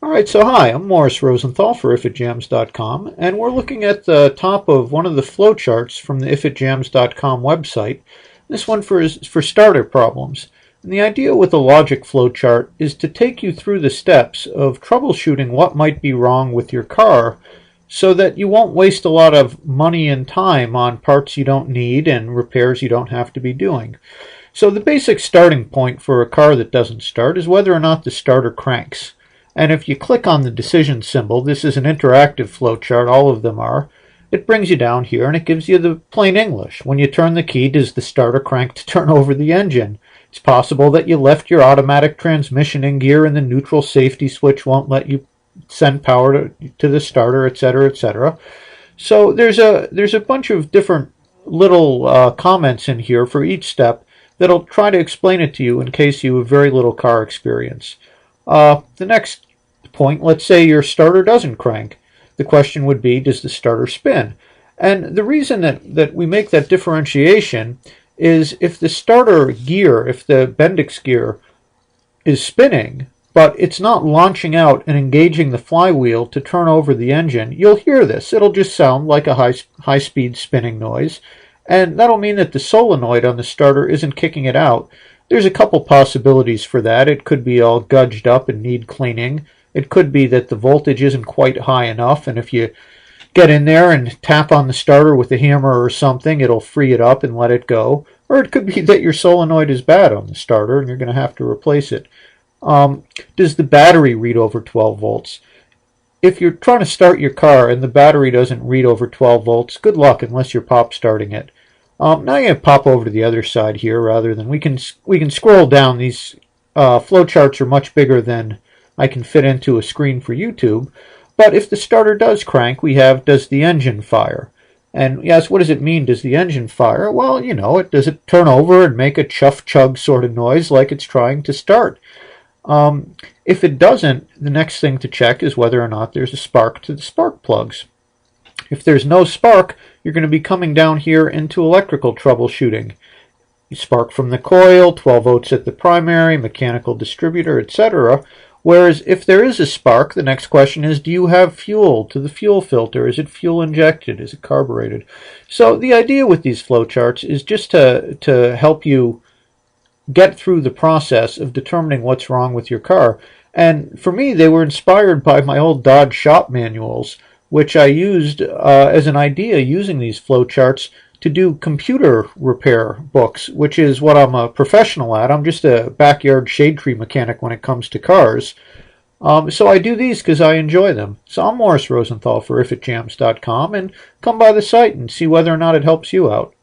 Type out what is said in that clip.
Alright, so hi, I'm Morris Rosenthal for ifitjams.com, and we're looking at the top of one of the flowcharts from the ifitjams.com website. This one for starter problems. And the idea with a logic flowchart is to take you through the steps of troubleshooting what might be wrong with your car so that you won't waste a lot of money and time on parts you don't need and repairs you don't have to be doing. So the basic starting point for a car that doesn't start is whether or not the starter cranks. And if you click on the decision symbol, this is an interactive flowchart, all of them are, it brings you down here and it gives you the plain English. When you turn the key, does the starter crank to turn over the engine? It's possible that you left your automatic transmission in gear and the neutral safety switch won't let you send power to the starter, etc., etc. So there's a bunch of different little comments in here for each step that'll try to explain it to you in case you have very little car experience. The next point, let's say your starter doesn't crank. The question would be, does the starter spin? And the reason that we make that differentiation is if the starter gear, if the Bendix gear is spinning, but it's not launching out and engaging the flywheel to turn over the engine, you'll hear this. It'll just sound like a high-speed spinning noise. And that'll mean that the solenoid on the starter isn't kicking it out. There's a couple possibilities for that. It could be all gudged up and need cleaning. It could be that the voltage isn't quite high enough, and if you get in there and tap on the starter with a hammer or something, it'll free it up and let it go. Or it could be that your solenoid is bad on the starter and you're going to have to replace it. Does the battery read over 12 volts? If you're trying to start your car and the battery doesn't read over 12 volts, good luck unless you're pop starting it. Now I'm going to pop over to the other side here rather than we can scroll down. These flowcharts are much bigger than I can fit into a screen for YouTube. But if the starter does crank, we have does the engine fire? And yes, what does it mean, does the engine fire? Well, you know, does it turn over and make a chuff-chug sort of noise like it's trying to start? If it doesn't, the next thing to check is whether or not there's a spark to the spark plugs. If there's no spark, you're going to be coming down here into electrical troubleshooting. Spark from the coil, 12 volts at the primary, mechanical distributor, etc. Whereas if there is a spark, the next question is, do you have fuel to the fuel filter? Is it fuel injected? Is it carbureted? So the idea with these flowcharts is just to help you get through the process of determining what's wrong with your car. And for me, they were inspired by my old Dodge shop manuals, which I used as an idea using these flowcharts to do computer repair books, which is what I'm a professional at. I'm just a backyard shade tree mechanic when it comes to cars. So I do these because I enjoy them. So I'm Morris Rosenthal for ifitjams.com, and come by the site and see whether or not it helps you out.